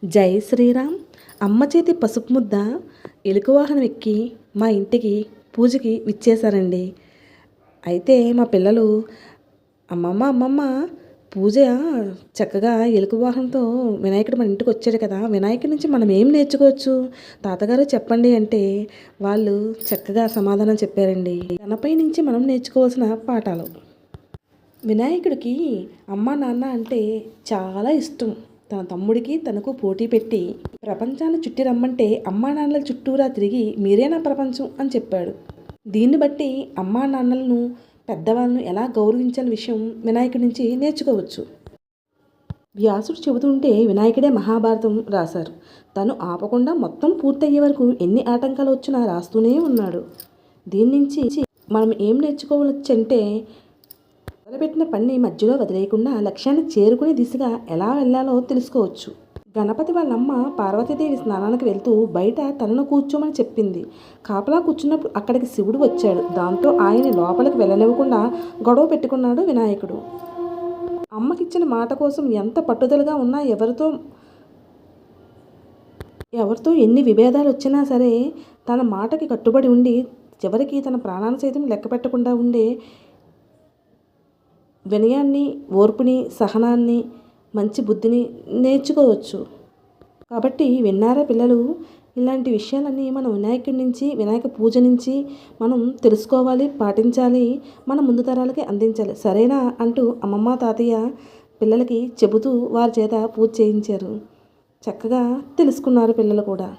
జై శ్రీరామ్. అమ్మ చేతి పసుపు ముద్ద ఎలుక వాహనం ఎక్కి మా ఇంటికి పూజకి విచ్చేశారండి. అయితే మా పిల్లలు అమ్మమ్మ పూజ చక్కగా ఎలుక వాహనంతో వినాయకుడు మన ఇంటికి వచ్చాడు కదా, వినాయకుడి నుంచి మనం ఏం నేర్చుకోవచ్చు తాతగారు చెప్పండి అంటే వాళ్ళు చక్కగా సమాధానం చెప్పారండి. తనపై నుంచి మనం నేర్చుకోవాల్సిన పాఠాలు. వినాయకుడికి అమ్మ నాన్న అంటే చాలా ఇష్టం. తన తమ్ముడికి తనకు పోటీ పెట్టి ప్రపంచాన్ని చుట్టి రమ్మంటే అమ్మా నాన్నల చుట్టూరా తిరిగి మీరే నా ప్రపంచం అని చెప్పాడు. దీన్ని బట్టి అమ్మా నాన్నలను పెద్దవాళ్ళను ఎలా గౌరవించాలని విషయం వినాయకుడి నుంచి నేర్చుకోవచ్చు. వ్యాసుడు చెబుతుంటే వినాయకుడే మహాభారతం రాశారు. తను ఆపకుండా మొత్తం పూర్తయ్యే వరకు ఎన్ని ఆటంకాలు వచ్చినా రాస్తూనే ఉన్నాడు. దీని నుంచి మనం ఏం నేర్చుకోవచ్చంటే మొదలుపెట్టిన పని మధ్యలో వదిలేయకుండా లక్ష్యాన్ని చేరుకునే దిశగా ఎలా వెళ్ళాలో తెలుసుకోవచ్చు. గణపతి వాళ్ళమ్మ పార్వతీదేవి స్నానానికి వెళ్తూ బయట తనను కూర్చోమని చెప్పింది. కాపలా కూర్చున్నప్పుడు అక్కడికి శివుడు వచ్చాడు. దాంతో ఆయన లోపలికి వెళ్ళనివ్వకుండా గొడవ పెట్టుకున్నాడు వినాయకుడు. అమ్మకిచ్చిన మాట కోసం ఎంత పట్టుదలగా ఉన్నా ఎవరితో ఎన్ని విభేదాలు వచ్చినా సరే తన మాటకి కట్టుబడి ఉండి చివరికి తన ప్రాణాన్ని సైతం లెక్క పెట్టకుండా ఉండే వినయాన్ని, ఓర్పుని, సహనాన్ని, మంచి బుద్ధిని నేర్చుకోవచ్చు. కాబట్టి విన్నారా పిల్లలు? ఇలాంటి విషయాలన్నీ మనం వినాయకుడి నుంచి, వినాయక పూజ నుంచి మనం తెలుసుకోవాలి, పాటించాలి, మన ముందు తరాలకి అందించాలి. సరేనా అంటూ అమ్మమ్మ తాతయ్య పిల్లలకి చెబుతూ వారి చేత పూజ చేయించారు. చక్కగా తెలుసుకున్నారు పిల్లలు కూడా.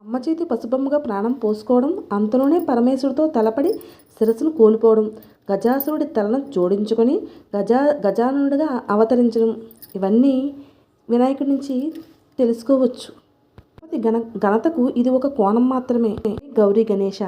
అమ్మ చేతి పసుబొమ్మగా ప్రాణం పోసుకోవడం, అంతలోనే పరమేశ్వరుడితో తలపడి శిరస్సును కోల్పోవడం, గజాసురుడి తలను జోడించుకొని గజానుడిగా అవతరించడం, ఇవన్నీ వినాయకుడి నుంచి తెలుసుకోవచ్చు. ఘనతకు ఇది ఒక కోణం మాత్రమే. గౌరీ గణేష.